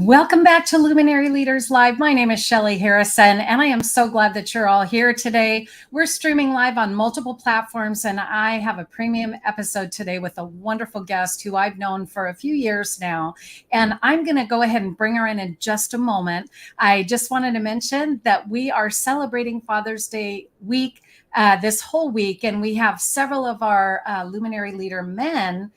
Welcome back to Luminary Leaders Live. My name is Shelly Harrison, and I am so glad that you're all here today. We're streaming live on multiple platforms, and I have a premium episode today with a wonderful guest who I've known for a few years now. And I'm going to go ahead and bring her in just a moment. I just wanted to mention that we are celebrating Father's Day week this whole week, and we have several of our Luminary Leader men.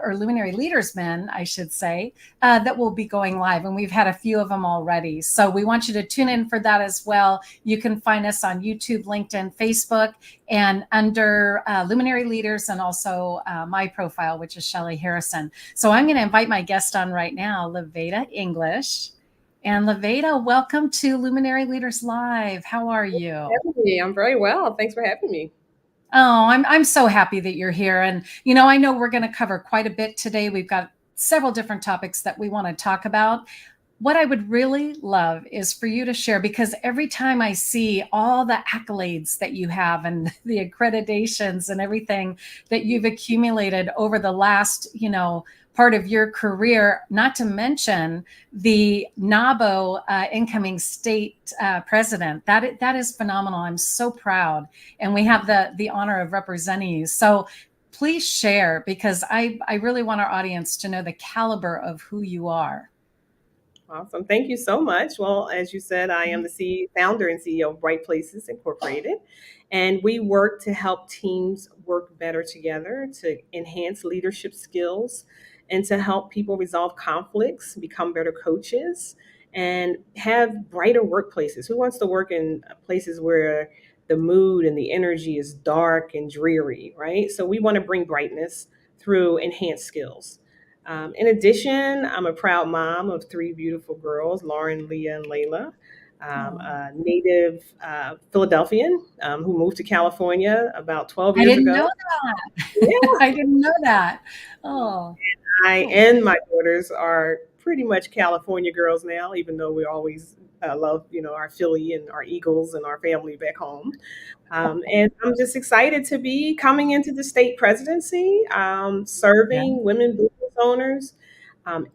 Or Luminary Leaders men, I should say, that will be going live. And we've had a few of them already. So we want you to tune in for that as well. You can find us on YouTube, LinkedIn, Facebook, and under Luminary Leaders, and also my profile, which is Shelly Harrison. So I'm going to invite my guest on right now, LaVada English. And LaVada, welcome to Luminary Leaders Live. How are you? I'm very well. Thanks for having me. Oh, I'm so happy that you're here. And, I know we're going to cover quite a bit today. We've got several different topics that we want to talk about. What I would really love is for you to share, because every time I see all the accolades that you have and the accreditations and everything that you've accumulated over the last, part of your career, not to mention the NABO incoming state president. That is phenomenal. I'm so proud. And we have the honor of representing you. So please share, because I really want our audience to know the caliber of who you are. Awesome. Thank you so much. Well, as you said, I am the founder and CEO of Bright Places Incorporated, and we work to help teams work better together, to enhance leadership skills, and to help people resolve conflicts, become better coaches, and have brighter workplaces. Who wants to work in places where the mood and the energy is dark and dreary, right? So we want to bring brightness through enhanced skills. In addition, I'm a proud mom of three beautiful girls, Lauren, Leah, and Layla. A native Philadelphian who moved to California about 12 years ago. I didn't know that. I didn't know that. Oh. I and my daughters are pretty much California girls now, even though we always love, our Philly and our Eagles and our family back home. And I'm just excited to be coming into the state presidency, serving women business owners,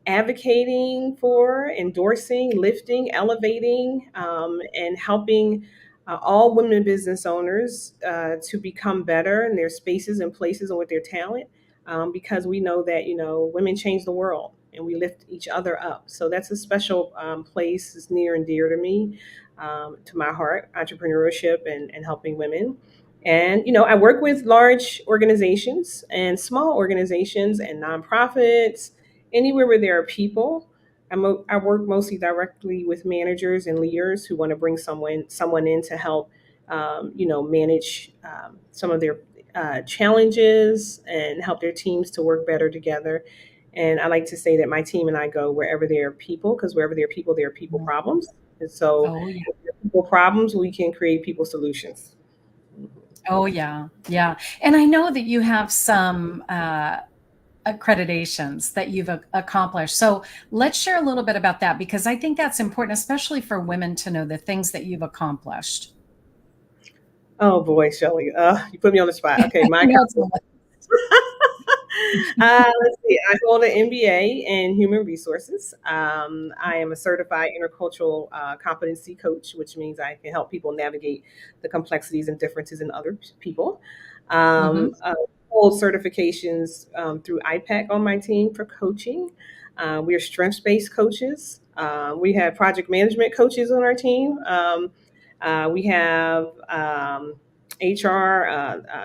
advocating for, endorsing, lifting, elevating, and helping all women business owners to become better in their spaces and places and with their talent, because we know that, women change the world and we lift each other up. So that's a special place. It's near and dear to me, to my heart, entrepreneurship and helping women. And, I work with large organizations and small organizations and nonprofits, anywhere where there are people. I work mostly directly with managers and leaders who want to bring someone in to help, manage some of their challenges and help their teams to work better together. And I like to say that my team and I go wherever there are people, because wherever there are people problems. And so, if there are people problems, we can create people solutions. Oh, yeah. Yeah. And I know that you have some accreditations that you've accomplished. So let's share a little bit about that, because I think that's important, especially for women to know the things that you've accomplished. Oh boy, Shelly, you put me on the spot. Okay, let's see. I hold an MBA in human resources. I am a certified intercultural competency coach, which means I can help people navigate the complexities and differences in other people. Hold certifications through IPAC on my team for coaching. We are strengths-based coaches. We have project management coaches on our team. We have HR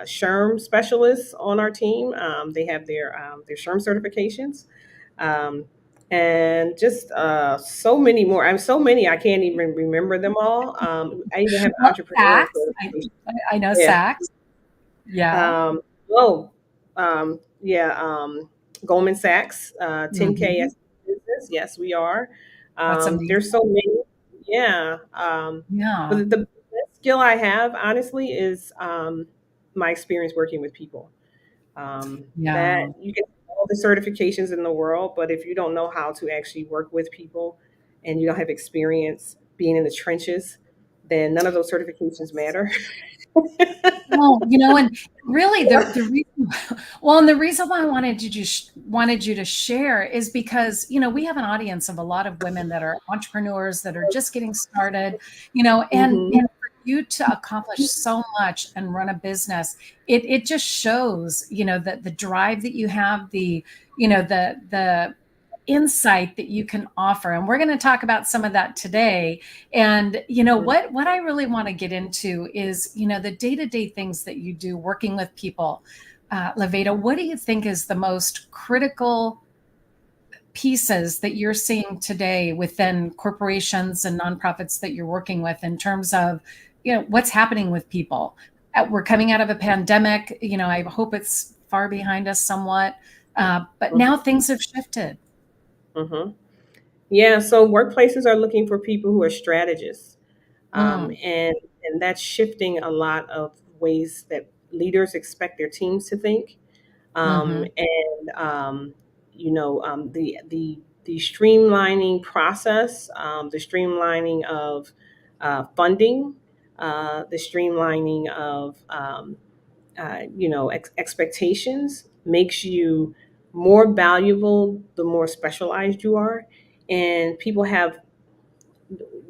SHRM specialists on our team. They have their SHRM certifications, and just so many more. I'm so many I can't even remember them all. I even have entrepreneurs. I know Saks. Yeah. Goldman Sachs, 10K business. Yes, we are. There's so many. Yeah. But the best skill I have, honestly, is my experience working with people. That you get all the certifications in the world, but if you don't know how to actually work with people and you don't have experience being in the trenches, then none of those certifications matter. Well, and really the reason, well, and the reason why I wanted you to share is because, we have an audience of a lot of women that are entrepreneurs that are just getting started, and for you to accomplish so much and run a business, it just shows, that the drive that you have, the insight that you can offer. And we're going to talk about some of that today. And what I really want to get into is, the day-to-day things that you do working with people. LaVada, what do you think is the most critical pieces that you're seeing today within corporations and nonprofits that you're working with in terms of, what's happening with people? We're coming out of a pandemic. I hope it's far behind us somewhat, but now things have shifted. Mm-hmm. Yeah, so workplaces are looking for people who are strategists, Mm, and that's shifting a lot of ways that leaders expect their teams to think, mhm, and the streamlining process, the streamlining of funding, the streamlining of expectations makes you more valuable the more specialized you are, and people have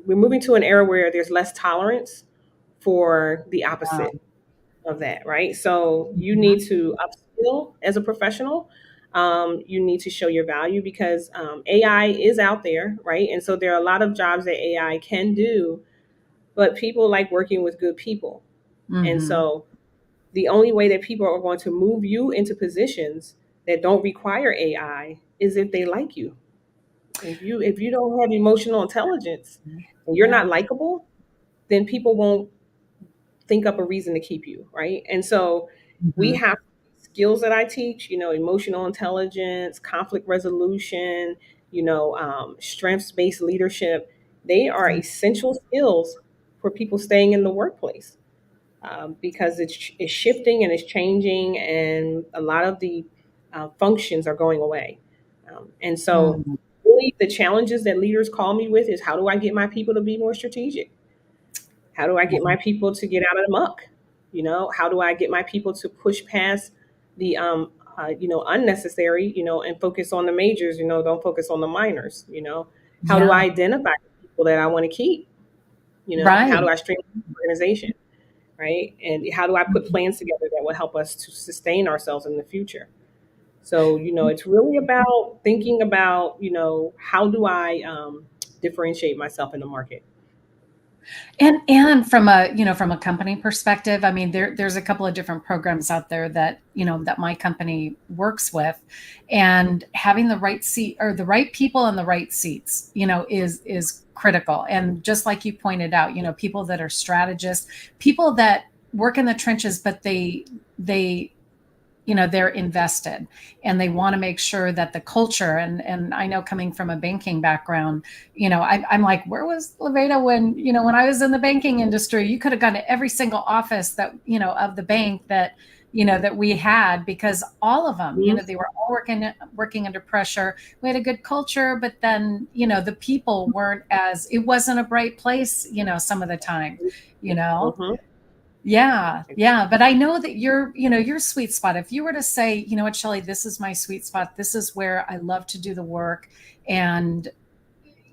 we're moving to an era where there's less tolerance for the wow, opposite of that, right? So you need mhm, to upskill as a professional. You need to show your value because AI is out there, right? And so there are a lot of jobs that AI can do, but people like working with good people. And mhm, so the only way that people are going to move you into positions that don't require AI is if they like you. If you don't have emotional intelligence and you're yeah, not likable, then people won't think up a reason to keep you, right? And so we mhm, have skills that I teach, emotional intelligence, conflict resolution, strengths based leadership. They are yeah, essential skills for people staying in the workplace, because it's shifting and it's changing, and a lot of the functions are going away. And so, mm, really, the challenges that leaders call me with is how do I get my people to be more strategic? How do I get my people to get out of the muck? How do I get my people to push past the unnecessary, and focus on the majors, don't focus on the minors, how do I yeah, identify the people that I want to keep, how do right. I streamline the organization, right? And how do I put plans together that will help us to sustain ourselves in the future? So, it's really about thinking about, how do I differentiate myself in the market? And from a company perspective, I mean, there's a couple of different programs out there that, that my company works with, and having the right seat or the right people in the right seats, is critical. And just like you pointed out, people that are strategists, people that work in the trenches, but they they're invested and they want to make sure that the culture, and I know, coming from a banking background, I'm like, where was LaVada when I was in the banking industry? You could have gone to every single office that, of the bank that we had, because all of them, Mhm. they were all working under pressure. We had a good culture, but then, the people weren't, as it wasn't a bright place, some of the time, you know Mhm. yeah, yeah. But I know that your sweet spot. If you were to say, what, Shelley, this is my sweet spot. This is where I love to do the work. And,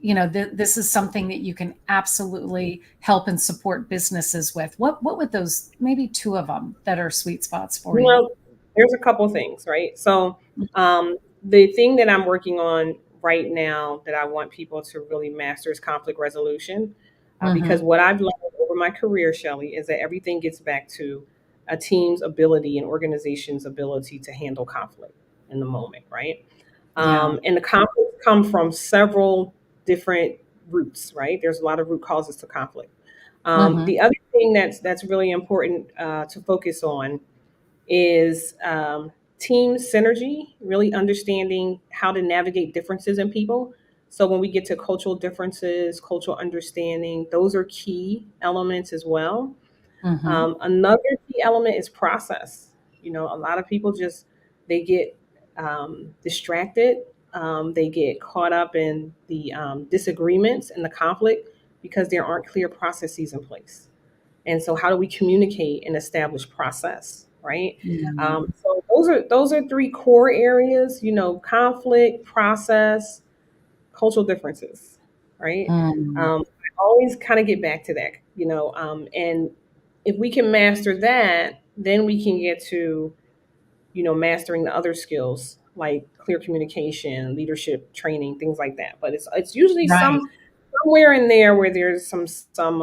this is something that you can absolutely help and support businesses with. What would those, maybe two of them that are sweet spots for you? Well, there's a couple things, right? So, the thing that I'm working on right now that I want people to really master is conflict resolution, because Mm-hmm. what I've learned over my career, Shelley, is that everything gets back to a team's ability and organization's ability to handle conflict in the moment, right? Yeah. And the conflicts come from several different roots, right? There's a lot of root causes to conflict. Mm-hmm. The other thing that's really important to focus on is team synergy, really understanding how to navigate differences in people. So when we get to cultural differences, cultural understanding, those are key elements as well. Mm-hmm. Another key element is process. A lot of people just they get distracted. They get caught up in the disagreements and the conflict because there aren't clear processes in place. And so how do we communicate and establish process, right? Yeah. So those are three core areas, conflict, process, cultural differences, right? Mm. I always kind of get back to that, and if we can master that, then we can get to, mastering the other skills like clear communication, leadership training, things like that. But it's usually Right. somewhere in there where there's some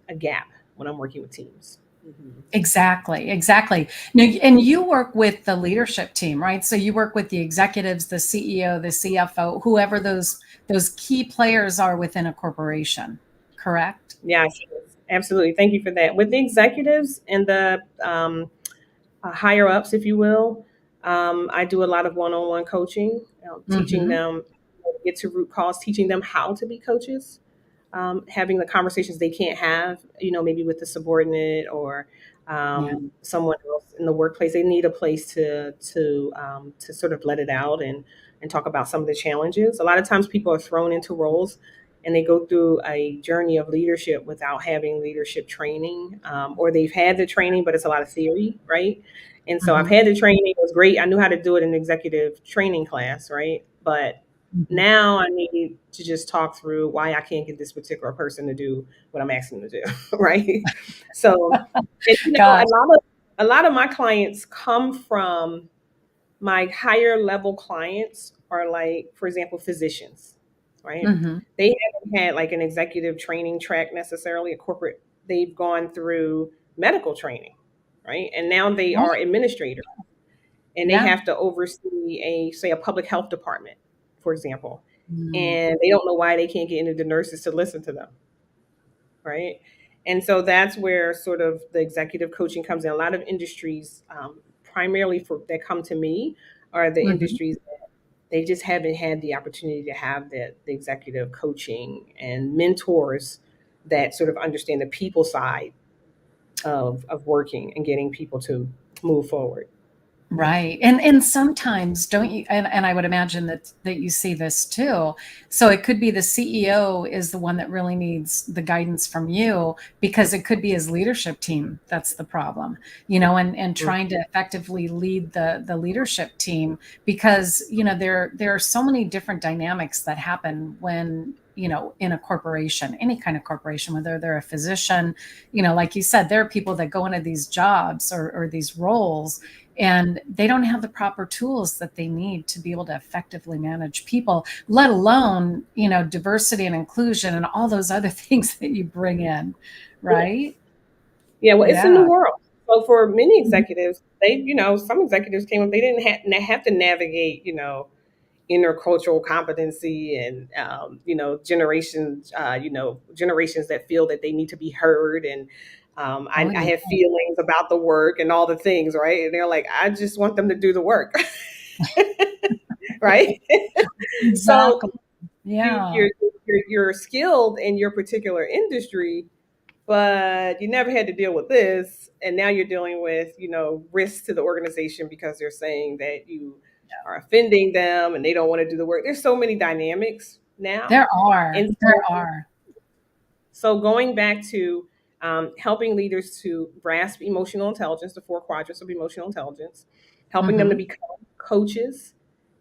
a gap when I'm working with teams. Mhm. Exactly, exactly. Now, and you work with the leadership team, right? So you work with the executives, the CEO, the CFO, whoever those key players are within a corporation, correct? Yes, absolutely. Thank you for that. With the executives and the higher ups, if you will, I do a lot of one-on-one coaching, teaching Mm-hmm. them get to root cause, teaching them how to be coaches, having the conversations they can't have, maybe with the subordinate or Yeah. someone else in the workplace. They need a place to sort of let it out and talk about some of the challenges. A lot of times, people are thrown into roles and they go through a journey of leadership without having leadership training, or they've had the training, but it's a lot of theory, right? And so I've Mm-hmm. had the training; it was great. I knew how to do it in executive training class, right? But Mm-hmm. now I need to just talk through why I can't get this particular person to do what I'm asking them to do, right? So, and, Gosh. a lot of my clients come from my higher level clients are like, for example, physicians, right? Mm-hmm. They haven't had like an executive training track necessarily, a corporate. They've gone through medical training, right? And now they are Right. administrators and they Yeah. have to oversee say a public health department, for example, Mm. and they don't know why they can't get any of the nurses to listen to them, right? And so that's where sort of the executive coaching comes in. A lot of industries, primarily for that come to me, are the Mm-hmm. industries that they just haven't had the opportunity to have the executive coaching and mentors that sort of understand the people side of working and getting people to move forward. Right. And sometimes don't you and I would imagine that you see this too. So it could be the CEO is the one that really needs the guidance from you because it could be his leadership team that's the problem. And Mm. trying to effectively lead the leadership team because, there are so many different dynamics that happen when in a corporation, any kind of corporation, whether they're a physician, like you said, there are people that go into these jobs or these roles and they don't have the proper tools that they need to be able to effectively manage people, let alone diversity and inclusion and all those other things that you bring in, Yeah. right? Yeah, well, it's a new Yeah. world. So for many executives, some executives came up, they didn't have to navigate, intercultural competency and, generations that feel that they need to be heard. And Oh I yeah. have feelings about the work and all the things, right? And they're like, I just want them to do the work, right? So Exactly. you, Yeah. you're, you're skilled in your particular industry, but you never had to deal with this, and now you're dealing with risks to the organization because they're saying that you are offending them and they don't want to do the work. There's so many dynamics now. There are. And There are. so going back to helping leaders to grasp emotional intelligence, the four quadrants of emotional intelligence, helping them to Mm-hmm. become coaches,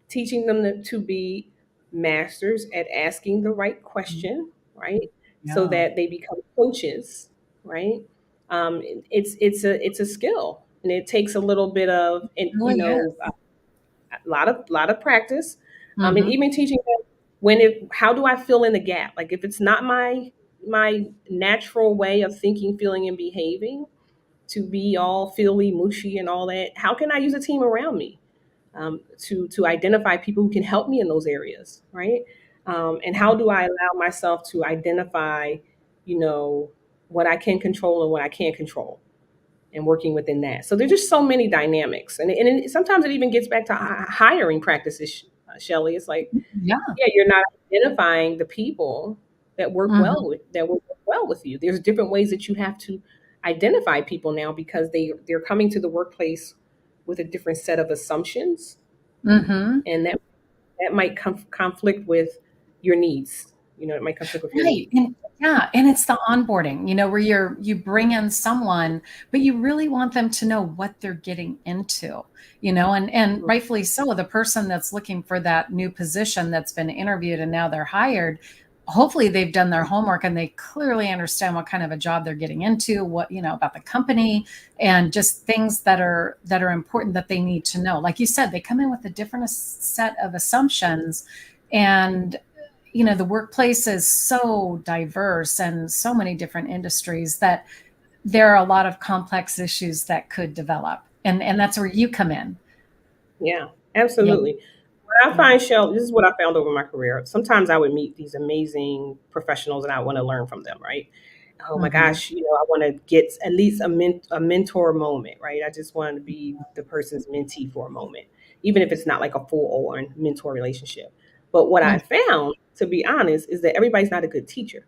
teaching them to be masters at asking the right question, right? So Yeah. that they become coaches, right? It's a skill, and it takes a little bit of, and Really is. a lot of practice, and Mm-hmm. even teaching them how do I fill in the gap? Like if it's not my natural way of thinking, feeling, and behaving to be all feely, mushy, and all that, how can I use a team around me? To identify people who can help me in those areas, right? And how do I allow myself to identify, you know, what I can control and what I can't control, and working within that. So there's just so many dynamics, and sometimes it even gets back to hiring practices. Shelly, it's like, Yeah. yeah, you're not identifying the people Mm-hmm. that will work well with you. There's different ways that you have to identify people now because they're coming to the workplace with a different set of assumptions, Mm-hmm. and that might conflict with your needs. It might conflict with your Right. needs. And yeah, and it's the onboarding, where you bring in someone, but you really want them to know what they're getting into, and Mhm. rightfully so, the person that's looking for that new position that's been interviewed and now they're hired, hopefully they've done their homework and they clearly understand what kind of a job they're getting into, what, about the company, and just things that are important that they need to know. Like you said, they come in with a different set of assumptions, and the workplace is so diverse and so many different industries that there are a lot of complex issues that could develop. And that's where you come in. Yeah, Yeah. absolutely. What I Yeah. find, Shell, this is what I found over my career. Sometimes I would meet these amazing professionals and I want to learn from them, right? Oh my Hmm. gosh, I want to get at least a mentor moment, right? I just want to be the person's mentee for a moment, even if it's not like a full on mentor relationship. But what I found, to be honest, is that everybody's not a good teacher,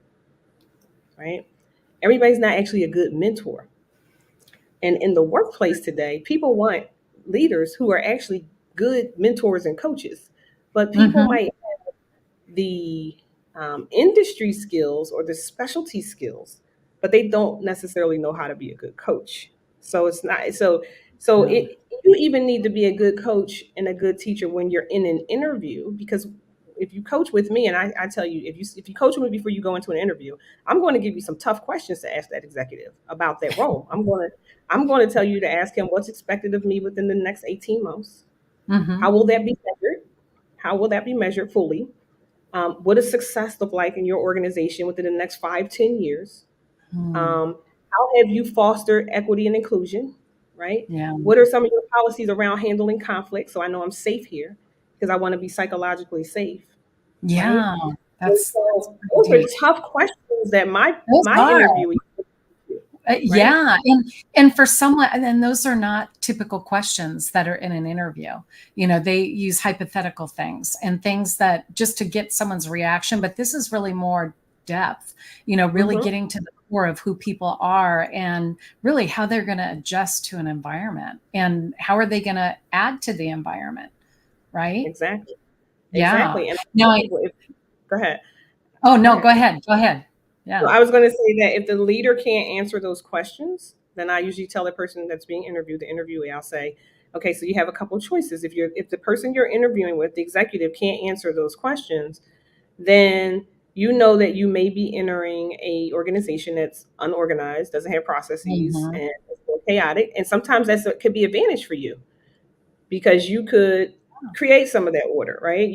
right? Everybody's not actually a good mentor. And in the workplace today, people want leaders who are actually good mentors and coaches, but people Hmm. might the industry skills or the specialty skills, but they don't necessarily know how to be a good coach. So it's not Yeah. it you even need to be a good coach and a good teacher when you're in an interview, because if you coach with me and I tell you, if you coach with me before you go into an interview, I'm going to give you some tough questions to ask that executive about that role. I'm going to tell you to ask him what's expected of me within the next 18 months. How Hmm. will that be measured? How will that be measured fully? What does success look like in your organization within the next 5, 10 years? Hmm. How have you fostered equity and inclusion, right? Yeah. What are some of your policies around handling conflict? So I know I'm safe here because I want to be psychologically safe, right? Yeah. And That's so pretty those are deep. tough questions that my Those my are. interviewee, right? Yeah, and for someone, and then those are not typical questions that are in an interview. They use hypothetical things and things that just to get someone's reaction, but this is really more depth, really Hmm. getting to the core of who people are and really how they're going to adjust to an environment and how are they going to add to the environment, right? Exactly, Yeah. exactly. And I Now, tell people, go ahead, oh go no, go ahead. ahead, go ahead. So Yeah. I was going to say that if the leader can't answer those questions, then I usually tell the person that's being interviewed, the interviewee, I'll say, okay, so you have a couple of choices. If the person you're interviewing with, the executive, can't answer those questions, then you know that you may be entering a organization that's unorganized, doesn't have processes, Hmm. and it's chaotic. And sometimes could be advantage for you because you could create some of that order, right?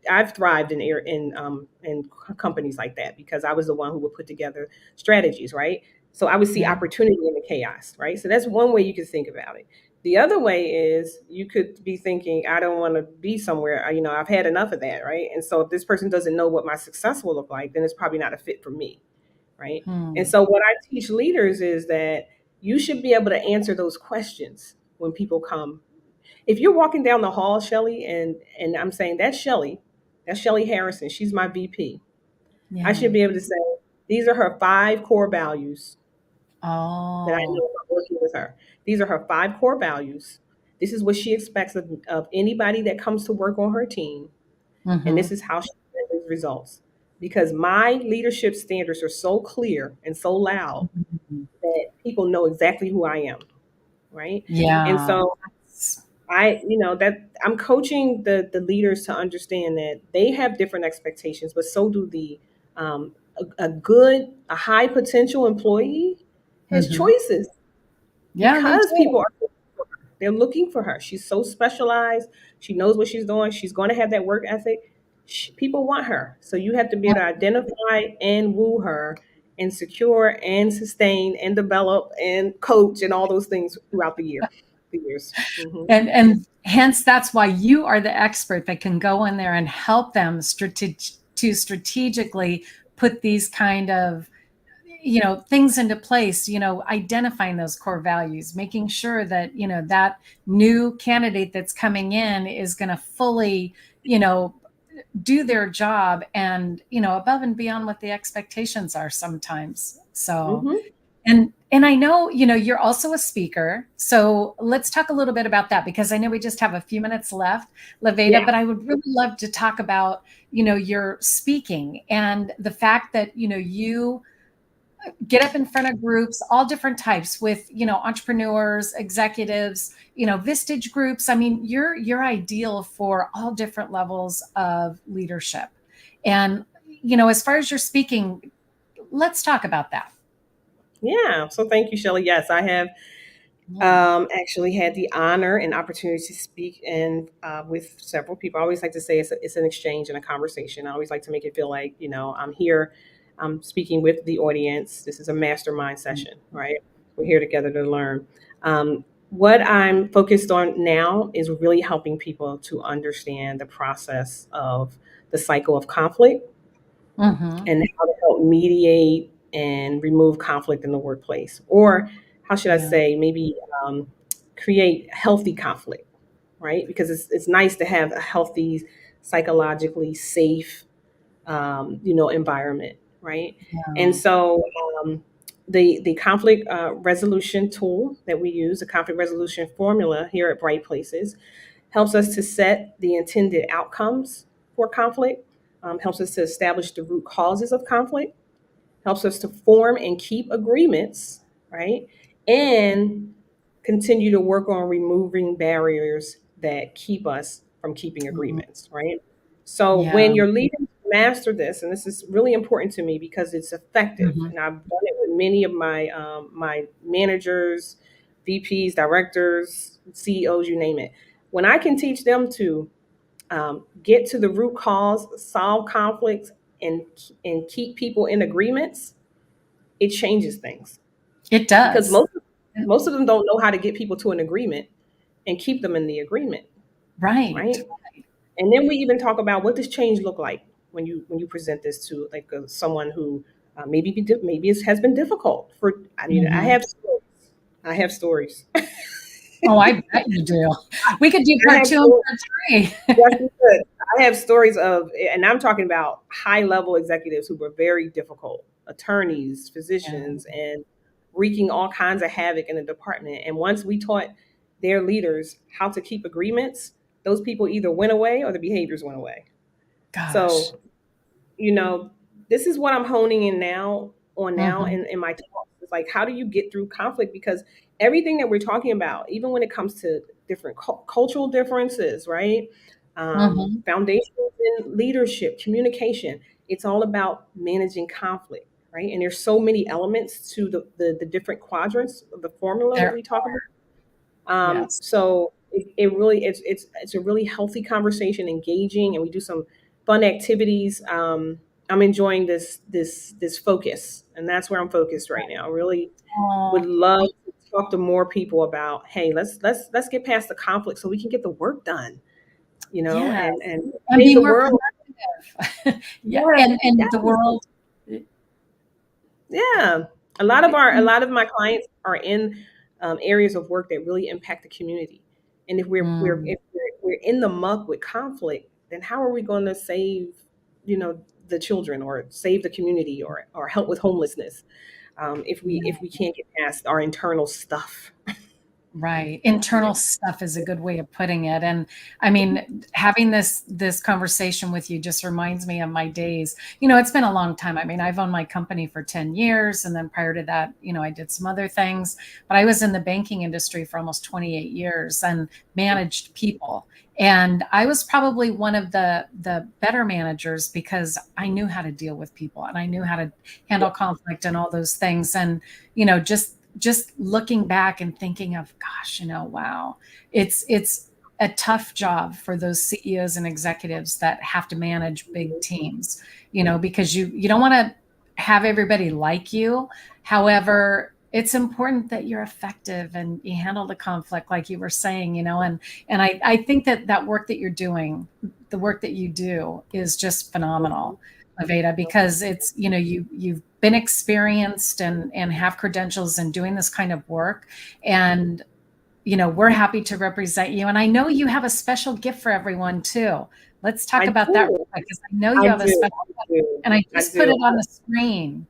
I've thrived in companies like that because I was the one who would put together strategies, right? So I would see Yeah. opportunity in the chaos, right? So that's one way you could think about it. The other way is you could be thinking, I don't want to be somewhere, I've had enough of that, right? And so if this person doesn't know what my success will look like, then it's probably not a fit for me, right? And Hmm. so what I teach leaders is that you should be able to answer those questions when people come. If you're walking down the hall, Shelly, and I'm saying that's Shelly Harrison. She's my VP. I Yeah. should be able to say these are her 5 core values that I Oh. know from working with her. These are her 5 core values. This is what she expects of anybody that comes to work on her team, and this Mhm. is how she delivers results. Because my leadership standards are so clear and so loud Mhm. that people know exactly who I am, right? And Yeah. so that I'm coaching the leaders to understand that they have different expectations, but so do a high potential employee has Mhm. choices Yeah, they because do. people are they're looking for her. She's so specialized. She knows what she's doing. She's going to have that work ethic. People want her. So you have to be able to identify and woo her and secure and sustain and develop and coach and all those things throughout the years. Hmm. And hence that's why you are the expert that can go in there and help them to strategically put these kind of things into place, identifying those core values, making sure that that new candidate that's coming in is going to fully you know do their job and above and beyond what the expectations are sometimes. So Hmm. And I know, you're also a speaker. So let's talk a little bit about that, because I know we just have a few minutes left, LaVada, Yeah. but I would really love to talk about, your speaking and the fact that, you get up in front of groups, all different types, with, entrepreneurs, executives, Vistage groups. I mean, you're ideal for all different levels of leadership. And, as far as your speaking, let's talk about that. Yeah. So thank you, Shelley. Yes, I have Yeah. actually had the honor and opportunity to speak with several people. I always like to say it's an exchange and a conversation. I always like to make it feel like, I'm here, I'm speaking with the audience. This is a mastermind session, right? We're here together to learn. What I'm focused on now is really helping people to understand the process of the cycle of conflict Mm-hmm. and how to help mediate and remove conflict in the workplace. Or how should I Yeah. say, maybe create healthy conflict, right? Because it's nice to have a healthy, psychologically safe, environment, right? And Yeah. so the conflict resolution tool that we use, the conflict resolution formula here at Bright Places, helps us to set the intended outcomes for conflict, helps us to establish the root causes of conflict, helps us to form and keep agreements, right? And continue to work on removing barriers that keep us from keeping Mhm. agreements, right? So Yeah. when your leaders master this, and this is really important to me because it's effective, Mhm. and I've done it with many of my managers, VPs, directors, CEOs, you name it. When I can teach them to get to the root cause, solve conflicts, and keep people in agreements, it changes things It because does. most of them don't know how to get people to an agreement and keep them in the agreement, Right. right? And then we even talk about what does change look like when you present this to like someone who maybe it has been difficult for. I mean, I Mhm. have stories. I have stories. Oh, I bet you do. We could do I part have 2 and stories. part 3. Yes, we could. I have stories of, and I'm talking about high level executives who were very difficult, attorneys, Yeah. physicians, and wreaking all kinds of havoc in the department. And once we taught their leaders how to keep agreements, those people either went away or the behaviors went away. Gosh. So you know, this is what I'm honing in now Mhm. in my talks. It's like, how do you get through conflict? Because everything that we're talking about, even when it comes to different cultural differences, right? Mhm. Foundations in leadership, communication, it's all about managing conflict, right? And there's so many elements to the different quadrants of the formula that There. we talk about. Yes. So it really it's a really healthy conversation, engaging, and we do some fun activities. I'm enjoying this focus, and that's where I'm focused right now. I really would Oh, love to talk to more people about, hey, let's get past the conflict so we can get the work done, yes. and And change be the more world. productive. Yeah, Yes, and the yes. world. Yeah, a lot of my clients are in areas of work that really impact the community. And Mm, if we're in the muck with conflict, then how are we going to save, the children or save the community or help with homelessness if we can't get past our internal stuff? right. Internal stuff is a good way of putting it. And I mean, having this conversation with you just reminds me of my days. It's been a long time. I mean, I've owned my company for 10 years, and then prior to that, I did some other things, but I was in the banking industry for almost 28 years and managed people. And I was probably one of the better managers because I knew how to deal with people and I knew how to handle conflict and all those things. And just looking back and thinking of, gosh, wow, it's a tough job for those CEOs and executives that have to manage big teams, because you don't want to have everybody like you. However, it's important that you're effective and you handle the conflict like you were saying, and I think that work that you're doing, the work that you do, is just phenomenal, LaVada, because it's, you've been experienced and have credentials in doing this kind of work. And, we're happy to represent you. And I know you have a special gift for everyone too. Let's talk I about that real do, quick, because I know you I have a do, special I gift. do, And I I just put do. it on the screen.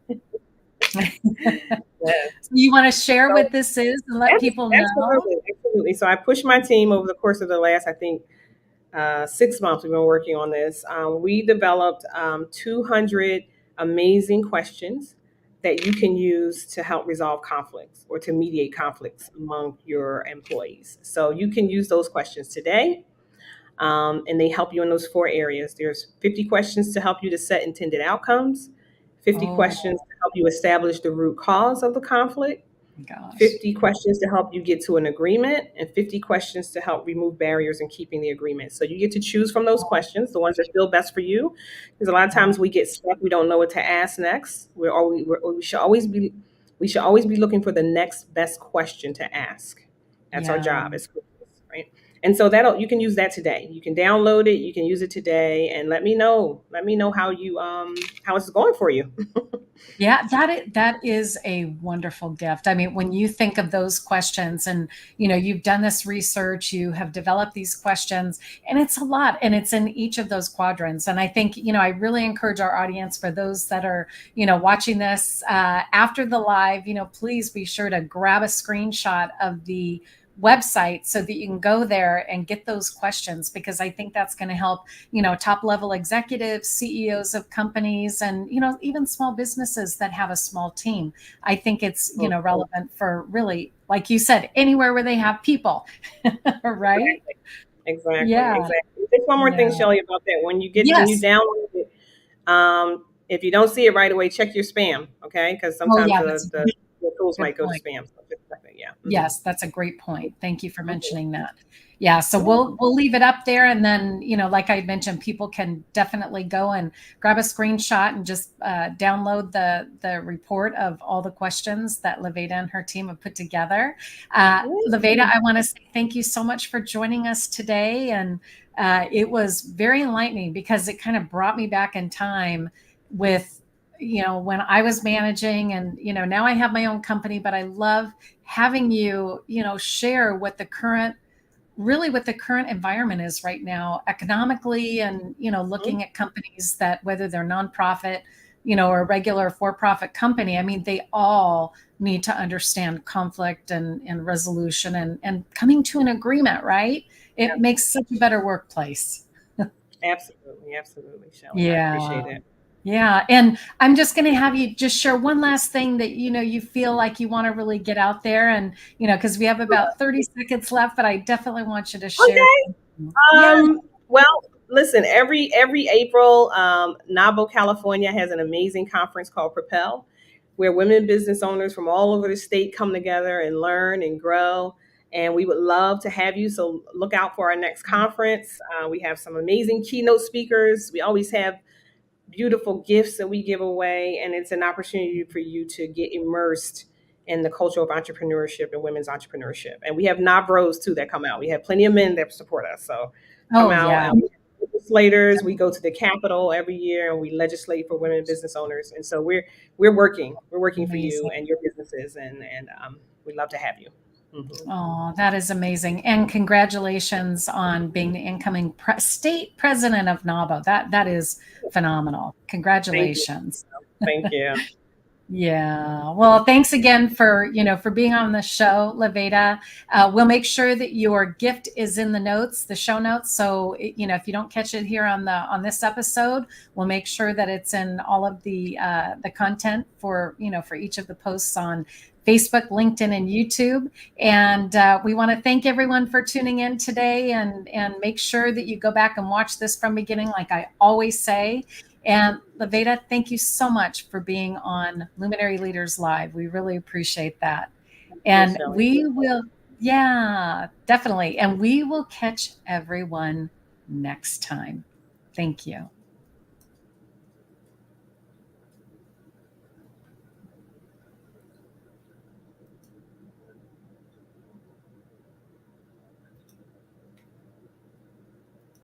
Yes. So you want to share So what this is and let people know? absolutely, absolutely. So I pushed my team over the course of the last, I think, 6 months. We've been working on this. We developed 200 amazing questions that you can use to help resolve conflicts or to mediate conflicts among your employees. So you can use those questions today. And they help you in those 4 areas. There's 50 questions to help you to set intended outcomes, 50 Oh questions to help you establish the root cause of the conflict, my gosh. 50 questions to help you get to an agreement, and 50 questions to help remove barriers in keeping the agreement. So you get to choose from those questions, the ones that feel best for you. Because a lot of Wow. times we get stuck, we don't know what to ask next. We should always be looking for the next best question to ask. That's our Yeah. job as coaches, right? And so that you can use that today. You can download it. You can use it today, and let me know. Let me know how it's going for you. Yeah, that is a wonderful gift. I mean, when you think of those questions and you've done this research, you have developed these questions, and it's a lot, and it's in each of those quadrants. And I think, I really encourage our audience, for those that are, watching this after the live, please be sure to grab a screenshot of the website so that you can go there and get those questions, because I think that's going to help top level executives, CEOs of companies, and even small businesses that have a small team. I think it's relevant for, really, like you said, anywhere where they have people. Right? Exactly, Yeah. exactly. Just one more thing, Yeah. Shelly, about that. When you Yes. download it, if you don't see it right away, check your spam, okay? Because Oh sometimes yeah, that's a the tools good might go to point. spam. So just check it, yeah. Yes, that's a great point. Thank you for mentioning that. Yeah, so Yeah. we'll leave it up there, and then like I mentioned, people can definitely go and grab a screenshot and just download the report of all the questions that LaVada and her team have put together. LaVada, Yeah. I want to say thank you so much for joining us today, and it was very enlightening, because it kind of brought me back in time with when I was managing, and now I have my own company, but I love having you share what the current environment is right now economically, and Mhm. looking at companies that, whether they're nonprofit, or a regular for-profit company, I mean, they all need to understand conflict and resolution, and coming to an agreement, right? It makes such a better workplace. Absolutely, absolutely, Shelly. I Yeah. appreciate it. Yeah, and I'm just going to have you just share one last thing that you feel like you want to really get out there, and because we have about 30 seconds left, but I definitely want you to share. Okay. Yeah. Well, listen, every April, Nabo, California has an amazing conference called Propel, where women business owners from all over the state come together and learn and grow. And we would love to have you. So look out for our next conference. We have some amazing keynote speakers. We always have beautiful gifts that we give away, and it's an opportunity for you to get immersed in the culture of entrepreneurship and women's entrepreneurship. And we have NABROs too that come out. We have plenty of men that support us. So come Oh out, yeah. and we have legislators. We go to the Capitol every year and we legislate for women business owners. And so we're working for you Amazing. and your businesses, and we'd love to have you. Mhm. Oh, that is amazing. And congratulations on being the incoming state president of NABO. That is phenomenal. Thank you. Congratulations. Thank you. Yeah. Well, thanks again for being on the show, LaVada. We'll make sure that your gift is in the notes, the show notes. So, if you don't catch it here on this episode, we'll make sure that it's in all of the content for each of the posts on Facebook, LinkedIn, and YouTube. And we want to thank everyone for tuning in today, and make sure that you go back and watch this from beginning, like I always say. And LaVada, thank you so much for being on Luminary Leaders Live. We really appreciate that. Yes, And Shelley. we will, yeah, definitely. And we will catch everyone next time. Thank you.